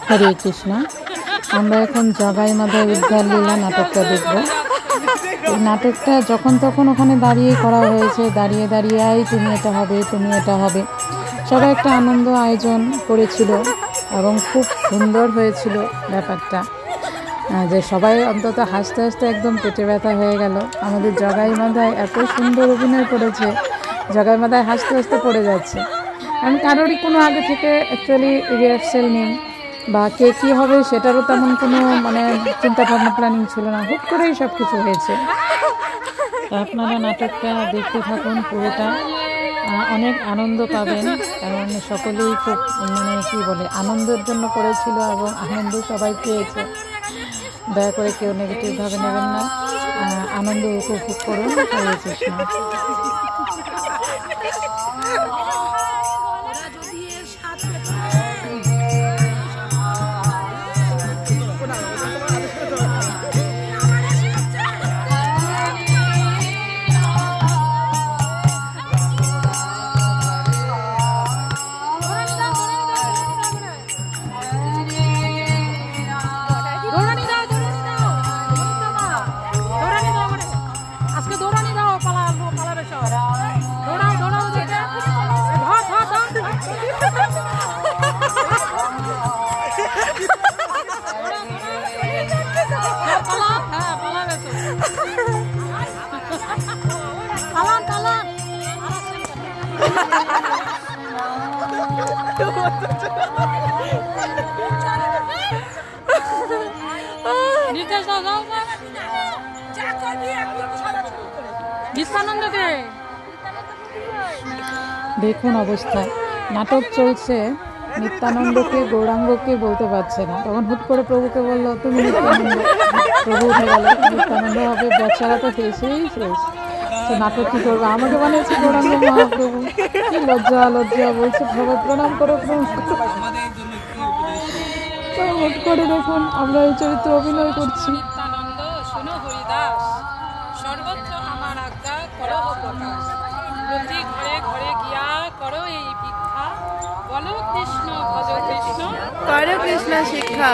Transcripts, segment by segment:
হরে কৃষ্ণ। আমরা এখন জগাই মাধায় উদ্ধার লীলা নাটকটা দেখব। এই নাটকটা যখন তখন ওখানে দাঁড়িয়ে করা হয়েছে, দাঁড়িয়ে দাঁড়িয়ে আই তুমি এটা হবে, তুমি এটা হবে। সবাই একটা আনন্দ আয়োজন করেছিল এবং খুব সুন্দর হয়েছিল ব্যাপারটা, যে সবাই অন্তত হাসতে হাসতে একদম পেটে ব্যথা হয়ে গেল। আমাদের জগাই মাধায় এত সুন্দর অভিনয় করেছে, জগাই মাধায় হাসতে হাসতে পড়ে যাচ্ছে। আমি কারোরই কোনো আগে থেকে অ্যাকচুয়ালি রিহার্সেল নেই বা কে কী হবে সেটারও তেমন কোনো চিন্তা ভাবনা প্ল্যানিং ছিল না, হুট করেই সব কিছু হয়েছে। আপনারা নাটকটা দেখতে থাকুন, পুরোটা অনেক আনন্দ পাবেন, কারণ সকলেই খুব কী বলে আনন্দের জন্য করেছিল এবং আনন্দ সবাই পেয়েছে। দয়া করে কেউ নেগেটিভভাবে নেবেন না, আনন্দ উপভোগ করুন। হরে কৃষ্ণ। দেখুন অবস্থা, নাটক চলছে, নিত্যানন্দকে গৌরাঙ্গকে বলতে পারছে না, তখন হুট করে প্রভুকে বললো তুমি নিত্যানন্দ। প্রভু উঠে গেল, নিত্যানন্দ হবে, বেচারা তো শেষেই শেষ। তো নাটক কী করবো, আমাকে বানিয়েছে গৌরাঙ্গ মহাপ্রভু, কি লজ্জা লজ্জা বলছে, সবাই প্রণাম করো প্রণাম করো। হুট করে দেখুন আমরা এই চরিত্র অভিনয় করছি। সর্বত্র আমার আজ্ঞা করো প্রকাশ, প্রতি ঘরে ঘরে গিয়া করো এই ভিক্ষা, বলো কৃষ্ণ ভজ কৃষ্ণ, করো কৃষ্ণ শিক্ষা।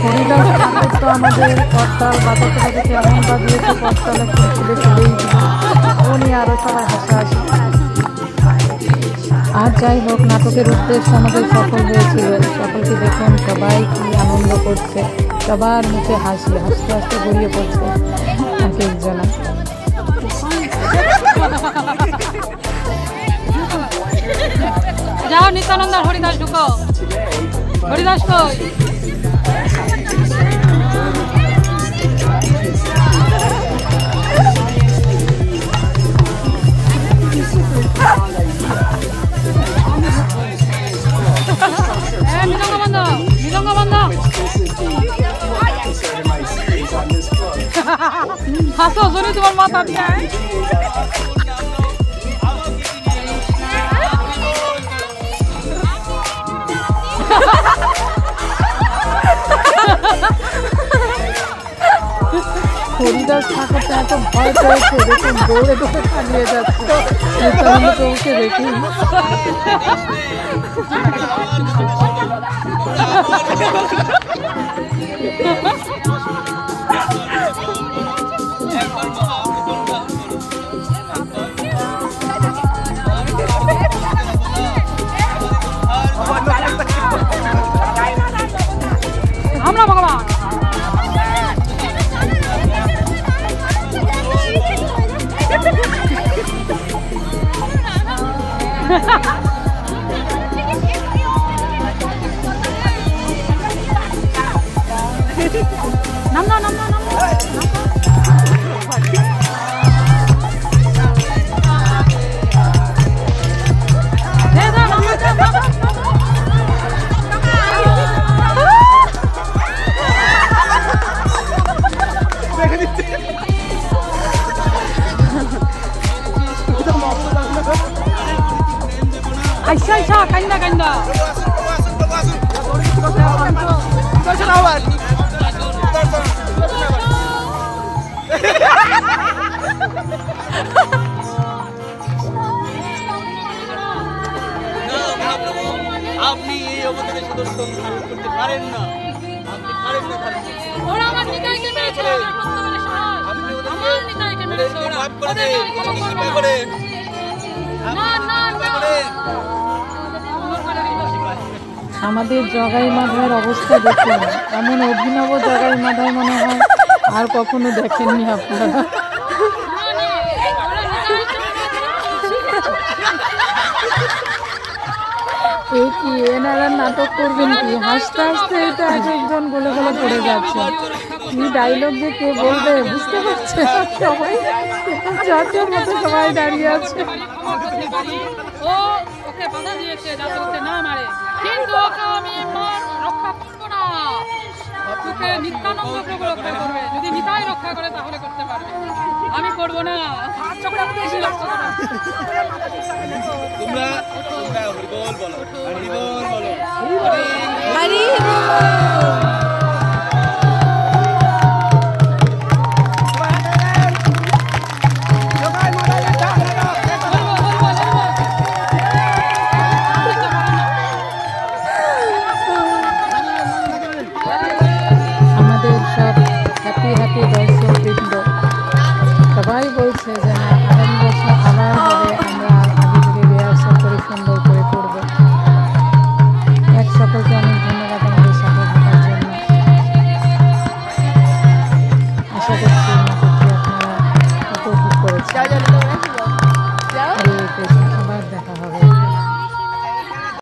হরিদাস ঠাকুর তো আমাদের করতাল বাজাতে বাজাতে এমন বাজিয়েছে, করতাল একটু তুলে চলেই দিল, ও নিয়ে আরও সবাই হাসাহাসি। আর যাই হোক, নাটকের উদ্দেশ্য আমাদের সফল হয়েছিল। সকলকে দেখুন সবাই কি আনন্দ করছে, সবার মুখে হাসি, হাসতে হাসতে গড়িয়ে পড়ছে এক একজনা। যাও নিত্যানন্দ হরিদাস ঢুকো, হরিদাস কই? হাসো জোরে তোমার মাথা দিয়ে। হরিদাস ঠাকুরটা এত ভয় পেয়েছে, দেখুন দৌড়ে দৌড়ে পালিয়ে যাচ্ছে নিত্যানন্দ প্রভুকে দেখি। আমরা ভগবান নাম না নাম না নাম আইসা আইসা কান্দা কান্দা দর্শন ধারণ করতে পারেন না, আপনি পারেন না ধারণ করতে। ওরা আমার নিতাইকে মেরেছে, আমার বর্তমানে সমাজ। আমার নিতাইকে মেরেছে ওরা। মাফ করে ওদের দেন, আমি ক্ষমা করবো কৃপা না। করে না, না, কৃপা না। করে। আমাদের জগাই মাধার অবস্থা দেখুন, এমন অভিনব জগাই মাধায় মনে হয় আর কখনো দেখেননি আপনারা। না, না, ওরা নিতাইকে মেরেছে। এই কি এনারা নাটক করবেন কি? হাসতে হাসতে এটা এক একজন গলে গলে পড়ে যাচ্ছে। কি ডায়লগ যে কে বলবে বুঝতে পারছে না সবাই, যার মতো সবাই দাঁড়িয়ে আছে। ক্ষমা করতে পারি। ও ওকে বাধা দিয়েছে যাতে ওকে না মারে, কিন্তু ওকে আমি রক্ষা করবো না। তোকে নিত্যানন্দ প্রভু রক্ষা করবে। যদি নিতাই রক্ষা করে তাহলে করতে পারবে, আমি করবো না। তোমরা হরিবোল বলো, হরিবোল বলো, হরি আমাদের সব হ্যাপি হ্যাপি